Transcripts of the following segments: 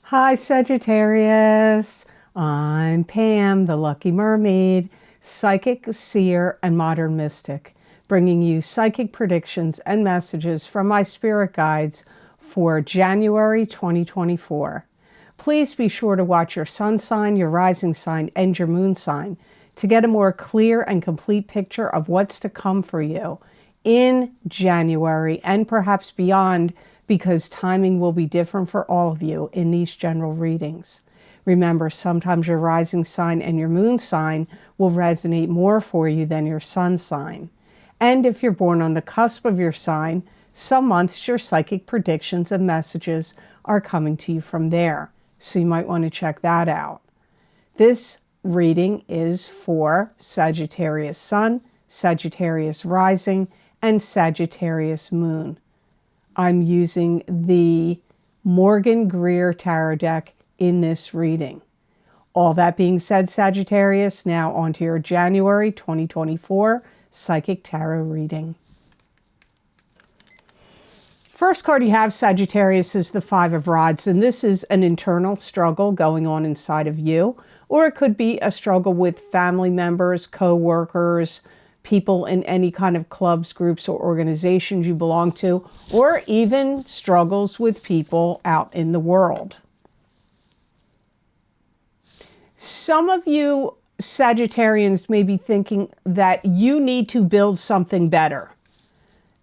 Hi Sagittarius, I'm Pam, the Lucky Mermaid, psychic, seer, and modern mystic, bringing you psychic predictions and messages from my spirit guides for January 2024. Please be sure to watch your sun sign, your rising sign, and your moon sign to get a more clear and complete picture of what's to come for you in January and perhaps beyond, because timing will be different for all of you in these general readings. Remember, sometimes your rising sign and your moon sign will resonate more for you than your sun sign. And if you're born on the cusp of your sign, some months your psychic predictions and messages are coming to you from there. So you might want to check that out. This reading is for Sagittarius Sun, Sagittarius Rising, and Sagittarius Moon. I'm using the Morgan Greer Tarot deck in this reading. All that being said, Sagittarius, now on to your January 2024 Psychic Tarot reading. First card you have, Sagittarius, is the Five of Rods, and this is an internal struggle going on inside of you, or it could be a struggle with family members, co-workers, people in any kind of clubs, groups, or organizations you belong to, or even struggles with people out in the world. Some of you Sagittarians may be thinking that you need to build something better.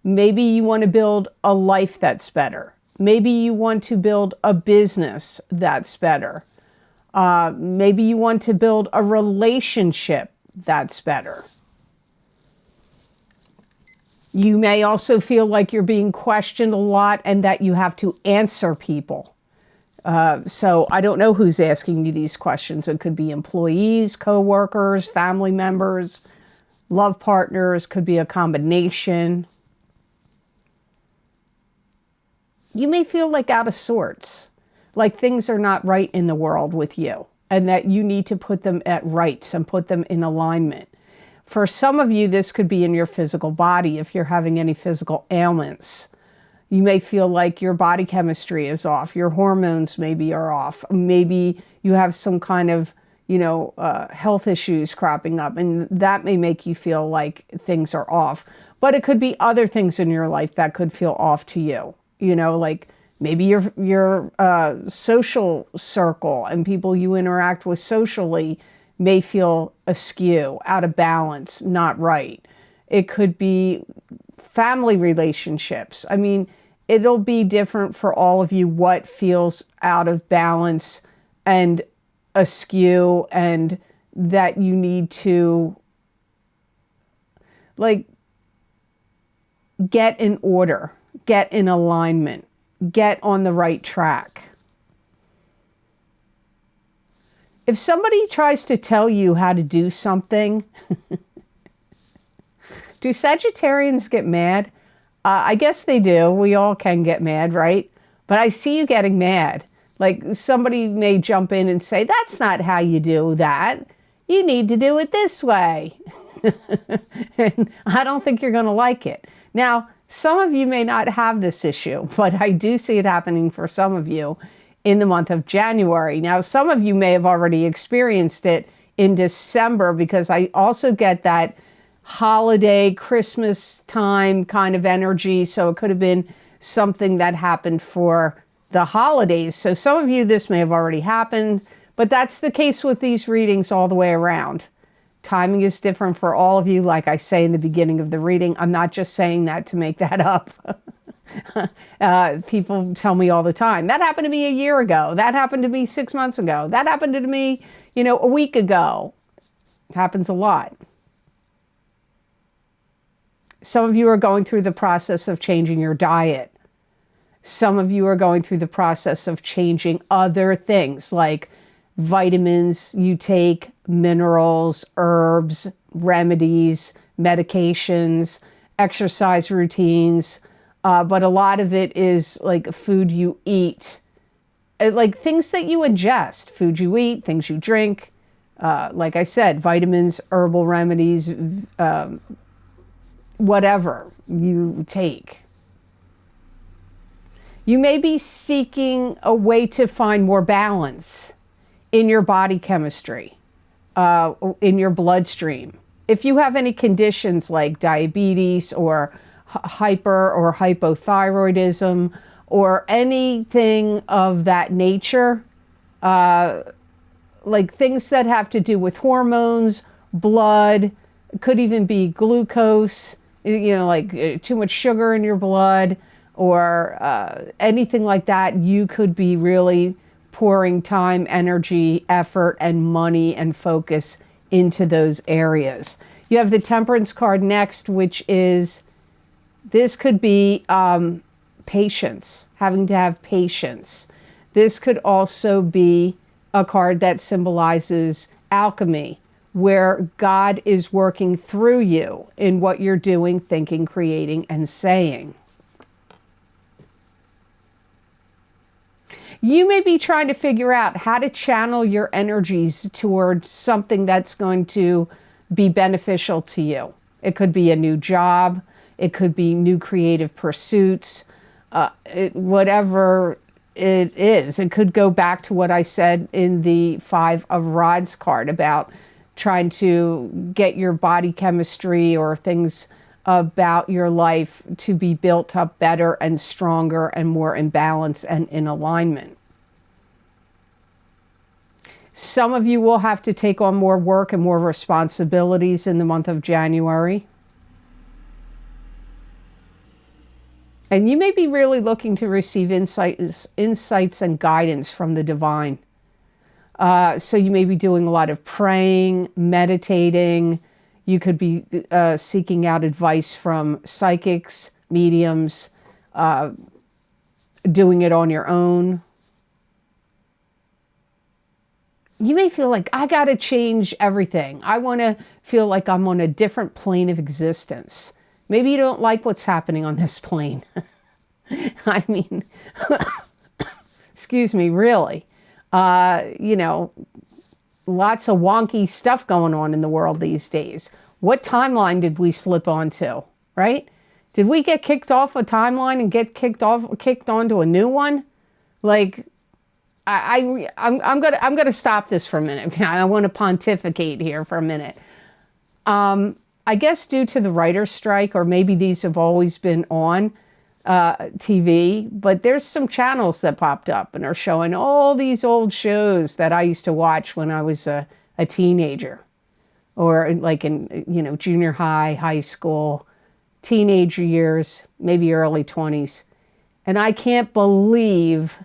Maybe you want to build a life that's better. Maybe you want to build a business that's better. Maybe you want to build a relationship that's better. You may also feel like you're being questioned a lot and that you have to answer people. So I don't know who's asking you these questions. It could be employees, co-workers, family members, love partners, could be a combination. You may feel like out of sorts, like things are not right in the world with you and that you need to put them at rights and put them in alignment. For some of you, this could be in your physical body. If you're having any physical ailments, you may feel like your body chemistry is off. Your hormones maybe are off. Maybe you have some kind of, health issues cropping up, and that may make you feel like things are off. But it could be other things in your life that could feel off to you. Like maybe your social circle and people you interact with socially may feel askew, out of balance, not right. It could be family relationships. I mean, it'll be different for all of you what feels out of balance and askew, and that you need to get in order, get in alignment, get on the right track. If somebody tries to tell you how to do something, do Sagittarians get mad? I guess they do. We all can get mad, right? But I see you getting mad. Like somebody may jump in and say, that's not how you do that. You need to do it this way. And I don't think you're going to like it. Now, some of you may not have this issue, but I do see it happening for some of you in the month of January. Now, some of you may have already experienced it in December, because I also get that holiday, Christmas time kind of energy. So it could have been something that happened for the holidays. So some of you, this may have already happened, but that's the case with these readings all the way around. Timing is different for all of you. Like I say in the beginning of the reading, I'm not just saying that to make that up. People tell me all the time, that happened to me a year ago. That happened to me 6 months ago. That happened to me, a week ago. It happens a lot. Some of you are going through the process of changing your diet. Some of you are going through the process of changing other things like vitamins you take, minerals, herbs, remedies, medications, exercise routines. But a lot of it is like food you eat, like things that you ingest, food you eat, things you drink. Like I said, vitamins, herbal remedies, whatever you take. You may be seeking a way to find more balance in your body chemistry, in your bloodstream. If you have any conditions like diabetes or hyper or hypothyroidism or anything of that nature, like things that have to do with hormones, blood, could even be glucose, like too much sugar in your blood, or anything like that, you could be really pouring time, energy, effort, and money and focus into those areas. You have the Temperance card next, which is, this could be patience, having to have patience. This could also be a card that symbolizes alchemy, where God is working through you in what you're doing, thinking, creating, and saying. You may be trying to figure out how to channel your energies towards something that's going to be beneficial to you. It could be a new job. It could be new creative pursuits, whatever it is. It could go back to what I said in the Five of Rods card about trying to get your body chemistry or things about your life to be built up better and stronger and more in balance and in alignment. Some of you will have to take on more work and more responsibilities in the month of January. And you may be really looking to receive insights and guidance from the divine. So you may be doing a lot of praying, meditating. You could be seeking out advice from psychics, mediums, doing it on your own. You may feel like, I got to change everything. I want to feel like I'm on a different plane of existence. Maybe you don't like what's happening on this plane. I mean, excuse me, really. Lots of wonky stuff going on in the world these days. What timeline did we slip onto, right? Did we get kicked off a timeline and get kicked onto a new one? Like, I'm gonna stop this for a minute. I want to pontificate here for a minute. I guess due to the writer's strike, or maybe these have always been on TV, but there's some channels that popped up and are showing all these old shows that I used to watch when I was a teenager, or like in junior high, high school, teenager years, maybe early 20s. And I can't believe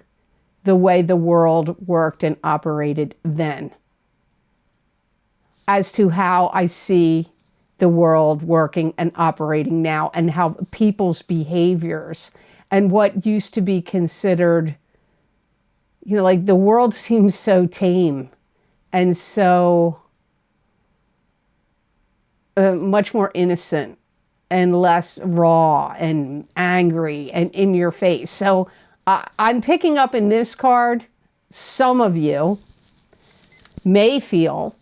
the way the world worked and operated then as to how I see the world working and operating now, and how people's behaviors and what used to be considered, like the world seems so tame and so much more innocent and less raw and angry and in your face. So I'm picking up in this card, some of you may feel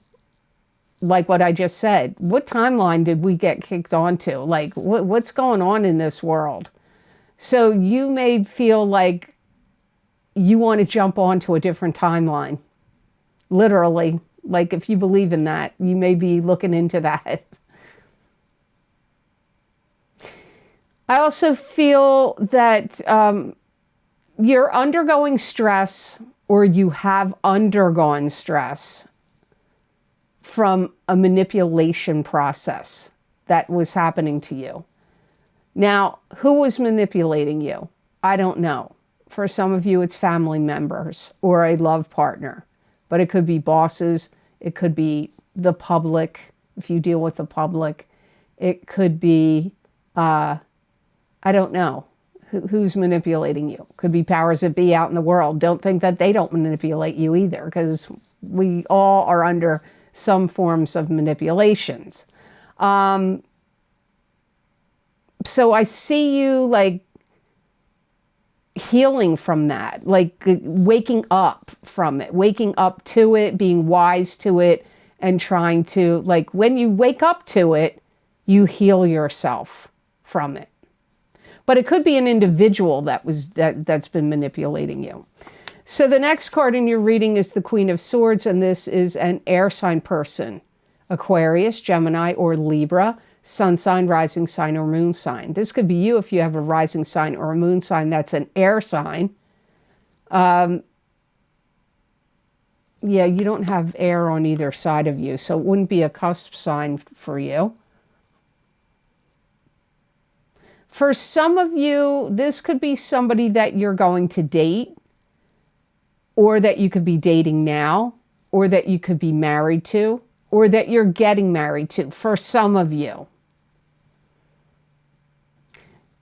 like what I just said. What timeline did we get kicked onto? Like, what's going on in this world? So you may feel like you want to jump onto a different timeline. Literally, like if you believe in that, you may be looking into that. I also feel that you're undergoing stress, or you have undergone stress from a manipulation process that was happening to you. Now, who was manipulating you? I don't know. For some of you, it's family members or a love partner, but it could be bosses. It could be the public, if you deal with the public. It could be, I don't know, who's manipulating you. Could be powers that be out in the world. Don't think that they don't manipulate you either, because we all are under some forms of manipulations. So I see you like healing from that, like waking up from it, waking up to it, being wise to it, and trying to, like, when you wake up to it, you heal yourself from it. But it could be an individual that's been manipulating you. So the next card in your reading is the Queen of Swords, and this is an air sign person. Aquarius, Gemini, or Libra, sun sign, rising sign, or moon sign. This could be you if you have a rising sign or a moon sign that's an air sign. Yeah, you don't have air on either side of you, so it wouldn't be a cusp sign for you. For some of you, this could be somebody that you're going to date, or that you could be dating now, or that you could be married to, or that you're getting married to, for some of you.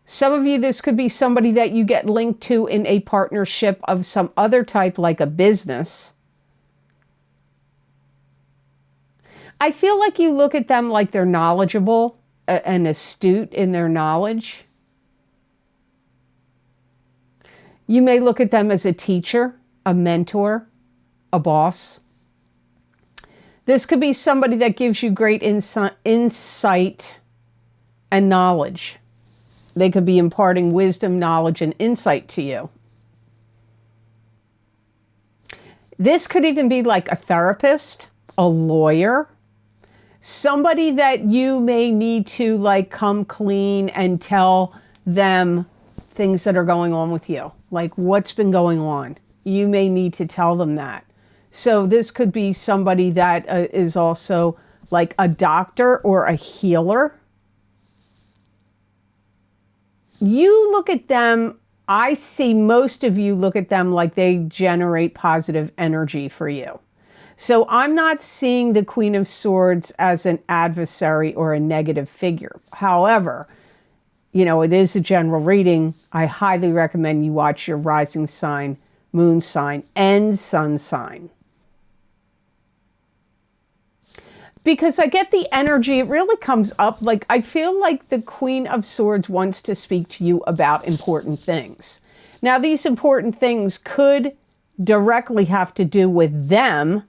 Some of you, this could be somebody that you get linked to in a partnership of some other type, like a business. I feel like you look at them like they're knowledgeable and astute in their knowledge. You may look at them as a teacher, a mentor, a boss. This could be somebody that gives you great insight and knowledge. They could be imparting wisdom, knowledge, and insight to you. This could even be like a therapist, a lawyer, somebody that you may need to like come clean and tell them things that are going on with you, like what's been going on. You may need to tell them that. So this could be somebody that is also like a doctor or a healer. You look at them, I see most of you look at them like they generate positive energy for you. So I'm not seeing the Queen of Swords as an adversary or a negative figure. However, you know, it is a general reading. I highly recommend you watch your rising sign, moon sign, and sun sign. Because I get the energy, it really comes up, like I feel like the Queen of Swords wants to speak to you about important things. Now, these important things could directly have to do with them,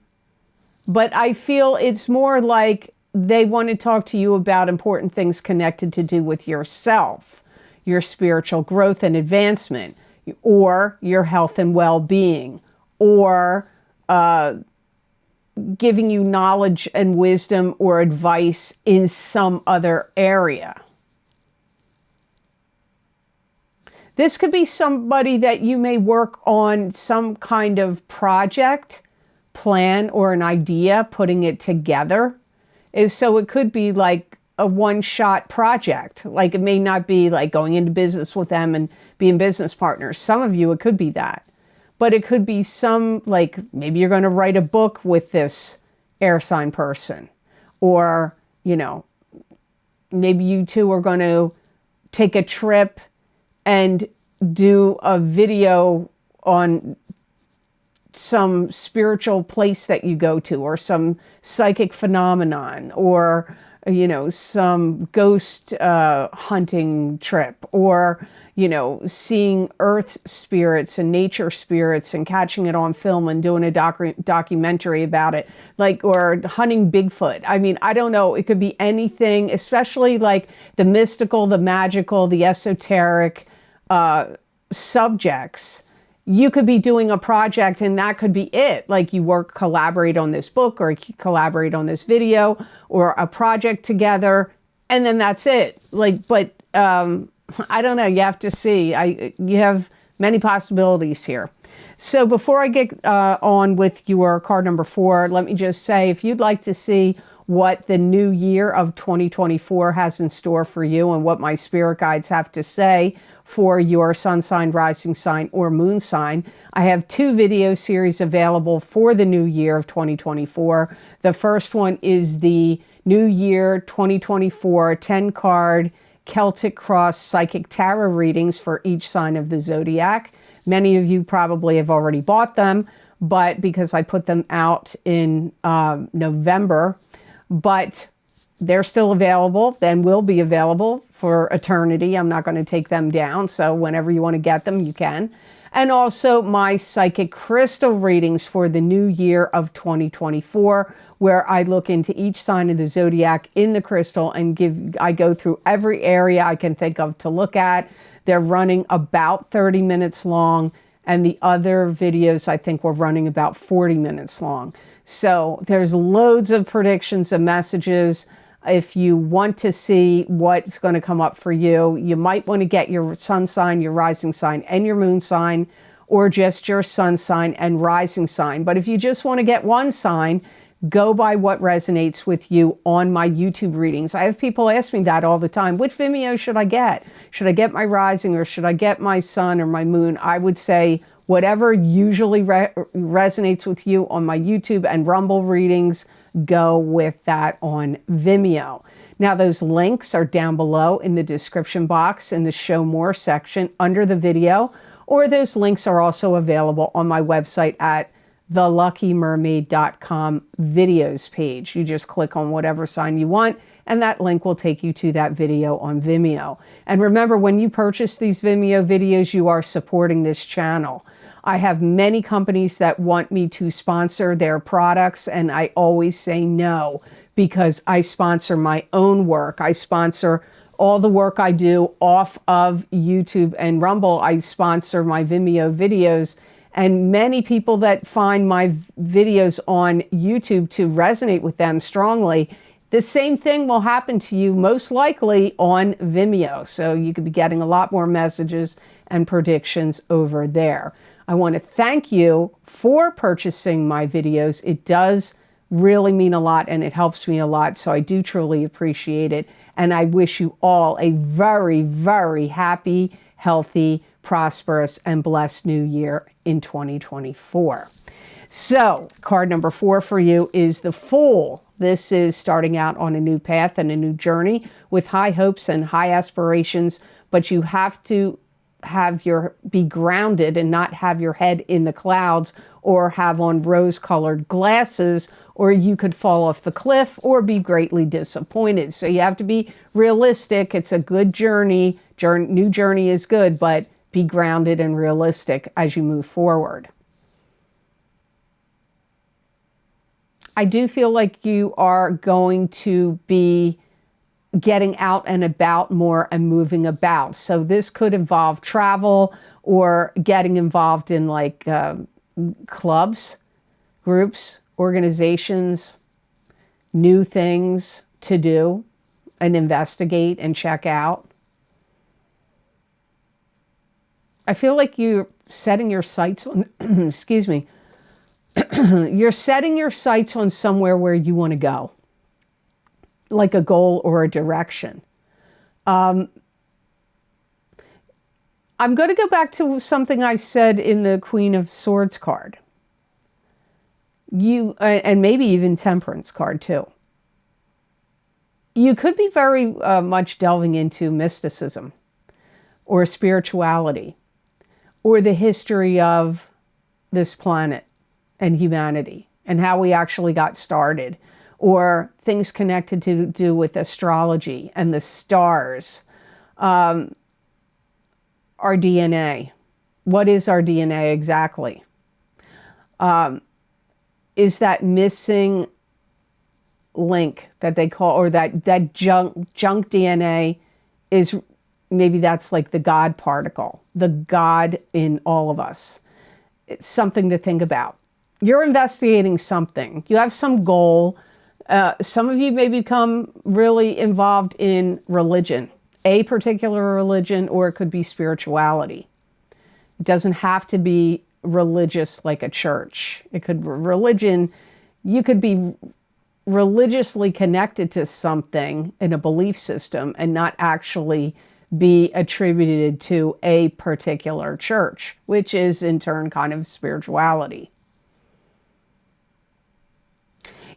but I feel it's more like they want to talk to you about important things connected to do with yourself, your spiritual growth and advancement, or your health and well-being, or giving you knowledge and wisdom or advice in some other area. This could be somebody that you may work on some kind of project, plan, or an idea, putting it together. So it could be like a one-shot project. Like it may not be like going into business with them and being business partners. Some of you, it could be that. But it could be some, like, maybe you're going to write a book with this air sign person. Or, you know, maybe you two are going to take a trip and do a video on some spiritual place that you go to, or some psychic phenomenon, or, you know, some ghost hunting trip, or, you know, seeing earth spirits and nature spirits and catching it on film and doing a documentary about it, like, or hunting Bigfoot. I mean, I don't know. It could be anything, especially like the mystical, the magical, the esoteric subjects. You could be doing a project and that could be it. Like you collaborate on this book, or collaborate on this video, or a project together, and then that's it. Like, but I don't know. You have to see. You have many possibilities here. So before I get on with your card number 4, let me just say, if you'd like to see what the new year of 2024 has in store for you and what my spirit guides have to say for your sun sign, rising sign, or moon sign, I have 2 video series available for the new year of 2024. The first one is the New Year 2024 10-card Celtic Cross Psychic Tarot readings for each sign of the zodiac. Many of you probably have already bought them, but because I put them out in November, but they're still available, then will be available for eternity. I'm not going to take them down, so whenever you want to get them, you can. And also my psychic crystal readings for the new year of 2024, where I look into each sign of the zodiac in the crystal and I go through every area I can think of to look at, They're running about 30 minutes long, and the other videos I think were running about 40 minutes long. So there's loads of predictions and messages. If you want to see what's going to come up for you, you might want to get your sun sign, your rising sign, and your moon sign, or just your sun sign and rising sign. But if you just want to get one sign, go by what resonates with you on my YouTube readings. I have people ask me that all the time. Which Vimeo should I get? Should I get my rising, or should I get my sun or my moon? I would say whatever usually resonates with you on my YouTube and Rumble readings, go with that on Vimeo. Now, those links are down below in the description box in the Show More section under the video, or those links are also available on my website at theluckymermaid.com videos page. You just click on whatever sign you want, and that link will take you to that video on Vimeo. And remember, when you purchase these Vimeo videos, you are supporting this channel. I have many companies that want me to sponsor their products, and I always say no, because I sponsor my own work. I sponsor all the work I do off of YouTube and Rumble. I sponsor my Vimeo videos, and many people that find my videos on YouTube to resonate with them strongly, the same thing will happen to you most likely on Vimeo. So you could be getting a lot more messages and predictions over there. I want to thank you for purchasing my videos. It does really mean a lot, and it helps me a lot, so I do truly appreciate it. And I wish you all a very, very happy, healthy, prosperous, and blessed new year in 2024. So, card number 4 for you is the Fool. This is starting out on a new path and a new journey with high hopes and high aspirations, but you have to be grounded and not have your head in the clouds or have on rose-colored glasses, or you could fall off the cliff or be greatly disappointed. So you have to be realistic. It's a good journey. New journey is good, but be grounded and realistic as you move forward. I do feel like you are going to be getting out and about more and moving about. So this could involve travel or getting involved in like clubs, groups, organizations, new things to do and investigate and check out. I feel like you're setting your sights on, excuse me, you're setting your sights on somewhere where you want to go, like a goal or a direction. I'm going to go back to something I said in the Queen of Swords card. And maybe even Temperance card too. You could be very much delving into mysticism or spirituality or the history of this planet and humanity and how we actually got started, or things connected to do with astrology and the stars, our DNA. What is our DNA exactly? Is that missing link that they call, or that junk DNA, is maybe that's like the God particle, the God in all of us. It's something to think about. You're investigating something. You have some goal. Some of you may become really involved in religion, a particular religion, or it could be spirituality. It doesn't have to be religious like a church. It could be religion. You could be religiously connected to something in a belief system and not actually be attributed to a particular church, which is in turn kind of spirituality.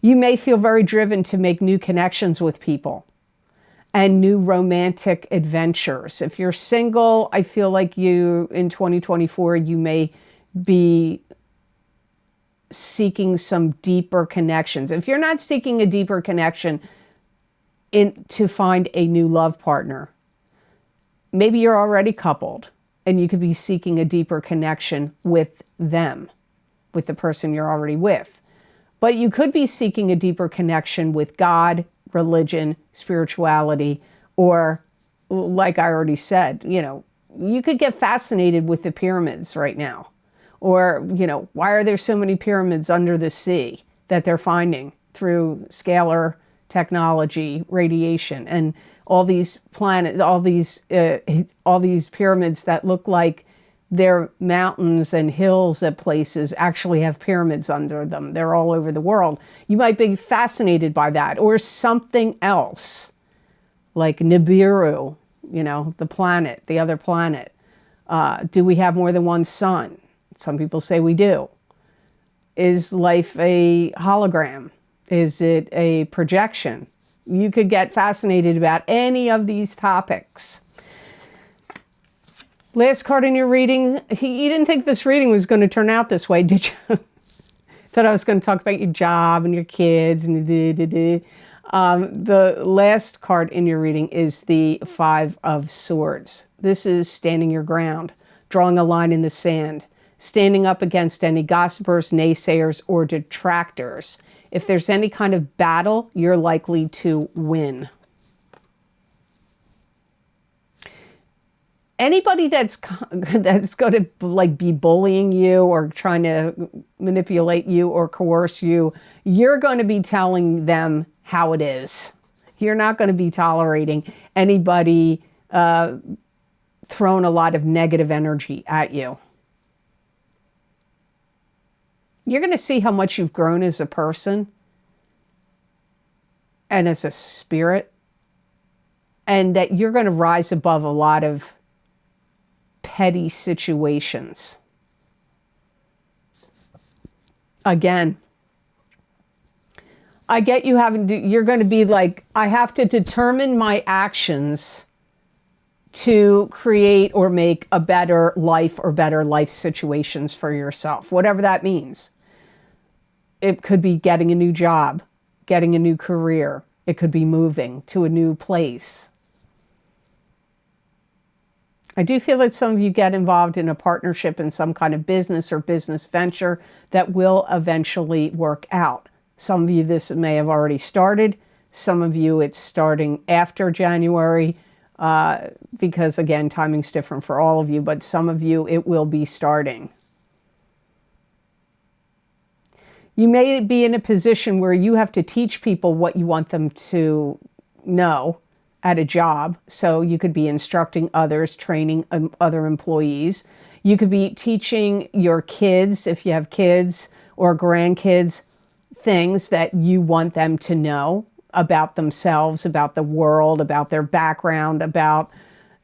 You may feel very driven to make new connections with people and new romantic adventures. If you're single, I feel like you, in 2024, you may be seeking some deeper connections. If you're not seeking a deeper connection to find a new love partner, maybe you're already coupled and you could be seeking a deeper connection with them, with the person you're already with. But you could be seeking a deeper connection with God, religion, spirituality, or, like I already said, you could get fascinated with the pyramids right now. Or, why are there so many pyramids under the sea that they're finding through scalar technology, radiation, and all these all these pyramids that look like they're mountains and hills at places actually have pyramids under them. They're all over the world. You might be fascinated by that, or something else like Nibiru, the planet, the other planet. Do we have more than one sun? Some people say we do. Is life a hologram? Is it a projection? You could get fascinated about any of these topics. Last card in your reading. You didn't think this reading was going to turn out this way, did you? Thought I was going to talk about your job and your kids. And the last card in your reading is the Five of Swords. This is standing your ground, drawing a line in the sand, standing up against any gossipers, naysayers, or detractors. If there's any kind of battle, you're likely to win. Anybody that's going to be bullying you or trying to manipulate you or coerce you, you're going to be telling them how it is. You're not going to be tolerating anybody throwing a lot of negative energy at you. You're going to see how much you've grown as a person and as a spirit, and that you're going to rise above a lot of petty situations. Again, I get you you're going to be like, I have to determine my actions to create or make a better life or better life situations for yourself, whatever that means. It could be getting a new job, getting a new career. It could be moving to a new place. I do feel that some of you get involved in a partnership in some kind of business or business venture that will eventually work out. Some of you, this may have already started. Some of you, it's starting after January because, again, timing's different for all of you, but some of you, it will be starting. You may be in a position where you have to teach people what you want them to know at a job. So you could be instructing others, training other employees. You could be teaching your kids, if you have kids or grandkids, things that you want them to know about themselves, about the world, about their background, about,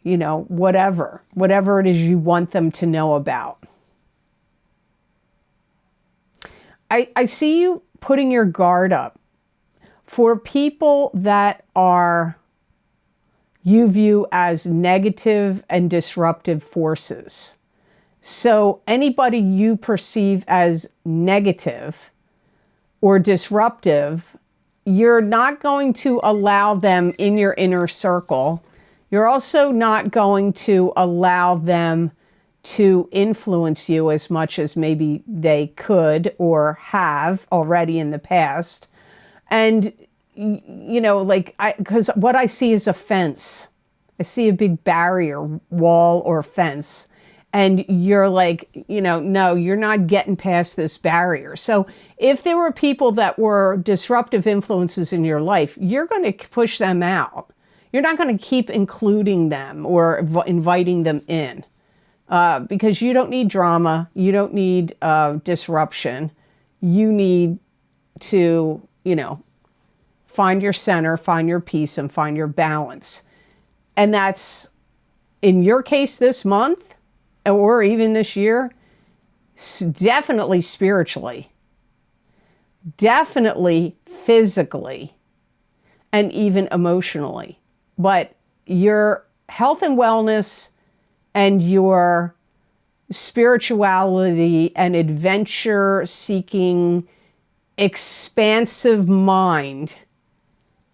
whatever it is you want them to know about. I see you putting your guard up for people that you view as negative and disruptive forces. So anybody you perceive as negative or disruptive, you're not going to allow them in your inner circle. You're also not going to allow them to influence you as much as maybe they could or have already in the past. And, because what I see is a fence. I see a big barrier, wall, or fence. And you're like, no, you're not getting past this barrier. So if there were people that were disruptive influences in your life, you're going to push them out. You're not going to keep including them or inviting them in. Because you don't need drama, you don't need disruption. You need to, find your center, find your peace, and find your balance. And that's, in your case this month, or even this year, definitely spiritually, definitely physically, and even emotionally. But your health and wellness and your spirituality and adventure-seeking, expansive mind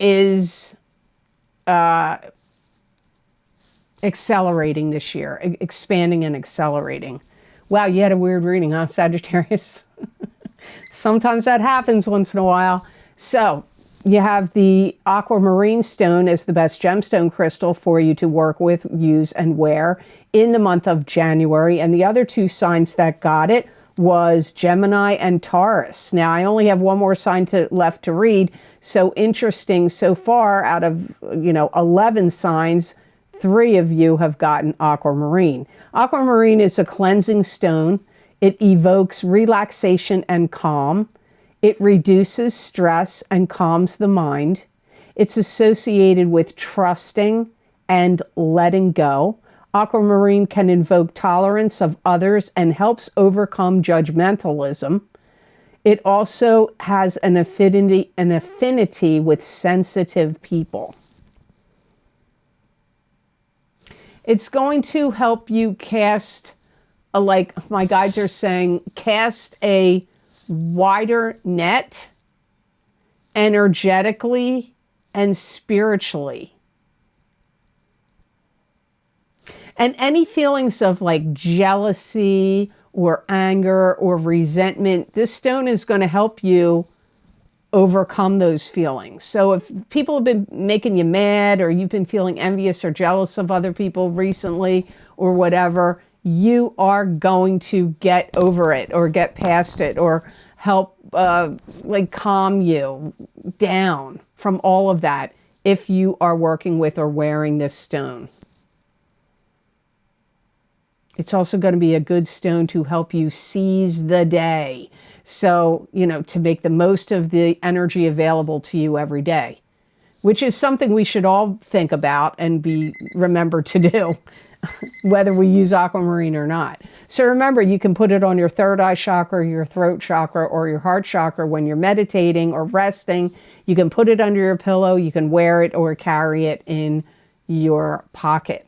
is accelerating this year, expanding and accelerating. Wow, you had a weird reading, huh, Sagittarius? Sometimes that happens once in a while. So You have the aquamarine stone as the best gemstone crystal for you to work with, use, and wear in the month of January. And the other two signs that got it was Gemini and Taurus. Now, I only have one more sign left to read. So interesting, so far out of 11 signs, 3 of you have gotten aquamarine. Aquamarine is a cleansing stone. It evokes relaxation and calm. It reduces stress and calms the mind. It's associated with trusting and letting go. Aquamarine can invoke tolerance of others and helps overcome judgmentalism. It also has an affinity with sensitive people. It's going to help you cast, like my guides are saying, cast a wider net energetically and spiritually. And any feelings of like jealousy or anger or resentment, this stone is going to help you overcome those feelings. So if people have been making you mad, or you've been feeling envious or jealous of other people recently or whatever, you are going to get over it or get past it, or help like calm you down from all of that if you are working with or wearing this stone. It's also going to be a good stone to help you seize the day. So, to make the most of the energy available to you every day, which is something we should all think about and remember to do, whether we use aquamarine or not. So remember, you can put it on your third eye chakra, your throat chakra, or your heart chakra when you're meditating or resting. You can put it under your pillow, you can wear it or carry it in your pocket.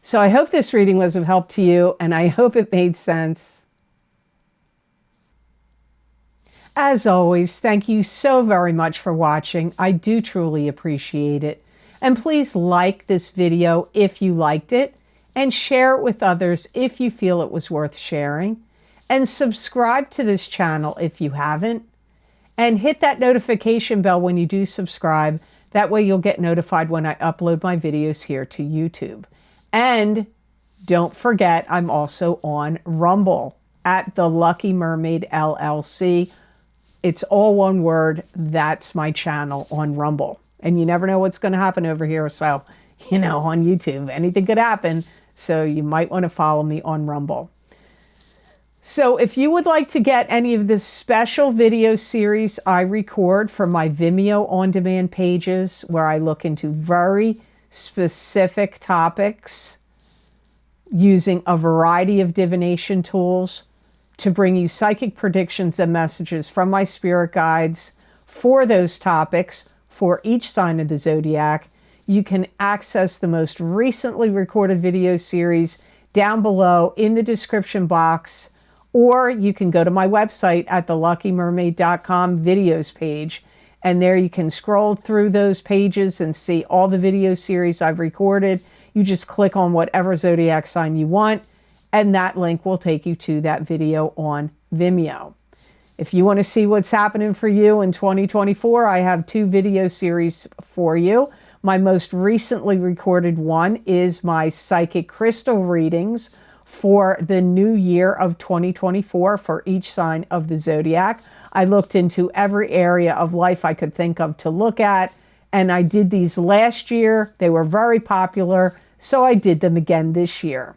So I hope this reading was of help to you, and I hope it made sense. As always, thank you so very much for watching. I do truly appreciate it. And please like this video if you liked it, and share it with others if you feel it was worth sharing. And subscribe to this channel if you haven't. And hit that notification bell when you do subscribe. That way you'll get notified when I upload my videos here to YouTube. And don't forget, I'm also on Rumble at the Lucky Mermaid LLC. It's all one word. That's my channel on Rumble. And you never know what's going to happen over here. So, on YouTube, anything could happen. So you might want to follow me on Rumble. So if you would like to get any of the special video series I record for my Vimeo on-demand pages, where I look into very specific topics using a variety of divination tools to bring you psychic predictions and messages from my spirit guides for those topics for each sign of the zodiac, you can access the most recently recorded video series down below in the description box, or you can go to my website at theluckymermaid.com videos page, and there you can scroll through those pages and see all the video series I've recorded. You just click on whatever zodiac sign you want, and that link will take you to that video on Vimeo. If you want to see what's happening for you in 2024, I have 2 video series for you. My most recently recorded one is my psychic crystal readings for the new year of 2024 for each sign of the zodiac. I looked into every area of life I could think of to look at, and I did these last year. They were very popular, so I did them again this year.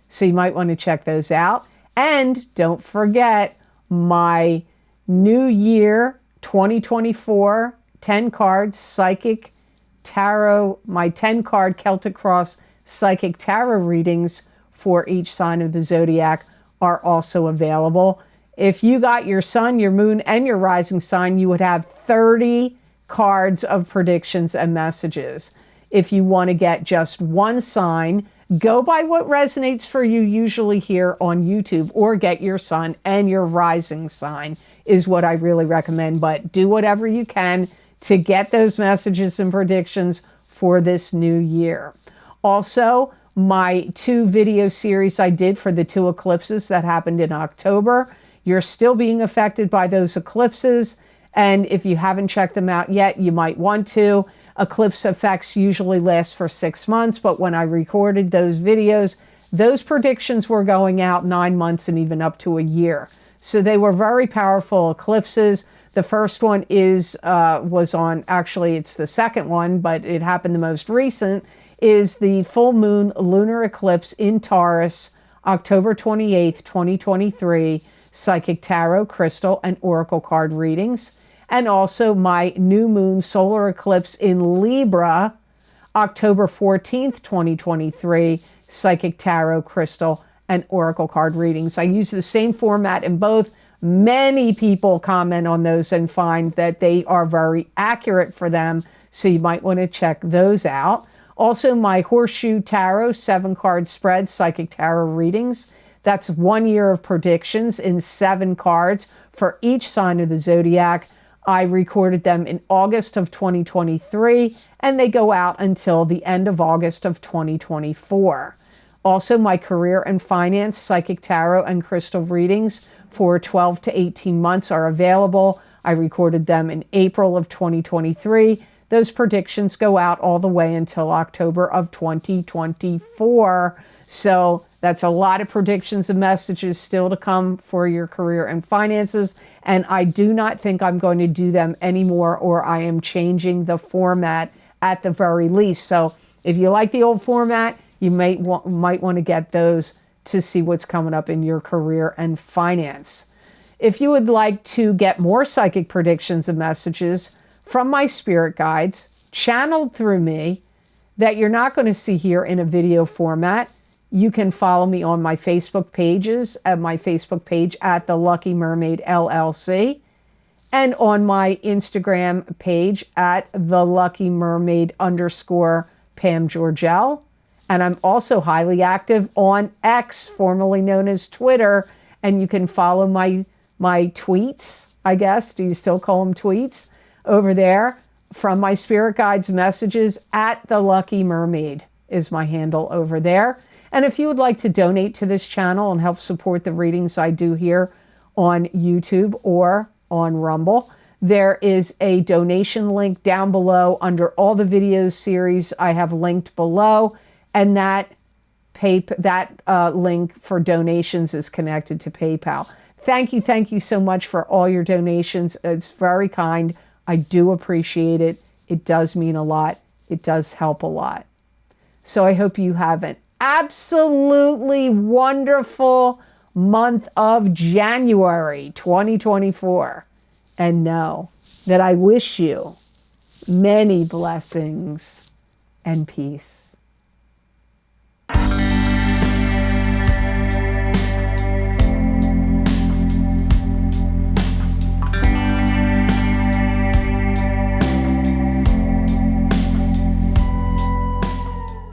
So you might want to check those out. And don't forget my New Year 2024 10 cards psychic tarot, my 10 card Celtic Cross psychic tarot readings for each sign of the zodiac are also available. If you got your sun, your moon, and your rising sign, you would have 30 cards of predictions and messages. If you want to get just one sign, go by what resonates for you usually here on YouTube, or get your sun and your rising sign is what I really recommend. But do whatever you can to get those messages and predictions for this new year. Also, my 2 video series I did for the 2 eclipses that happened in October. You're still being affected by those eclipses, And if you haven't checked them out yet, you might want to. Eclipse effects usually last for 6 months, but when I recorded those videos, those predictions were going out 9 months and even up to a year. So they were very powerful eclipses. The first one was on, actually it's the second one, but it happened the most recent, is the full moon lunar eclipse in Taurus, October 28th, 2023, psychic tarot, crystal, and oracle card readings. And also my new moon solar eclipse in Libra, October 14th, 2023, psychic tarot, crystal, and oracle card readings. I use the same format in both. Many people comment on those and find that they are very accurate for them, so you might want to check those out. Also, my Horseshoe Tarot 7-card spread psychic tarot readings. That's 1 year of predictions in 7 cards for each sign of the zodiac. I recorded them in August of 2023, and they go out until the end of August of 2024. Also, my career and finance psychic tarot and crystal readings for 12 to 18 months are available. I recorded them in April of 2023. Those predictions go out all the way until October of 2024. So that's a lot of predictions and messages still to come for your career and finances. And I do not think I'm going to do them anymore, or I am changing the format at the very least. So if you like the old format, you might want to get those to see what's coming up in your career and finance. If you would like to get more psychic predictions and messages from my spirit guides, channeled through me, that you're not going to see here in a video format, you can follow me on my Facebook pages, at my Facebook page at the Lucky Mermaid LLC, and on my Instagram page at the Lucky Mermaid _ Pam Georgel. And I'm also highly active on X, formerly known as Twitter, and you can follow my tweets, I guess. Do you still call them tweets? Over there from my spirit guides messages at the Lucky Mermaid is my handle over there. And if you would like to donate to this channel and help support the readings I do here on YouTube or on Rumble, there is a donation link down below under all the videos series I have linked below. And that link for donations is connected to PayPal. Thank you so much for all your donations. It's very kind. I do appreciate it. It does mean a lot. It does help a lot. So I hope you have an absolutely wonderful month of January 2024. And know that I wish you many blessings and peace.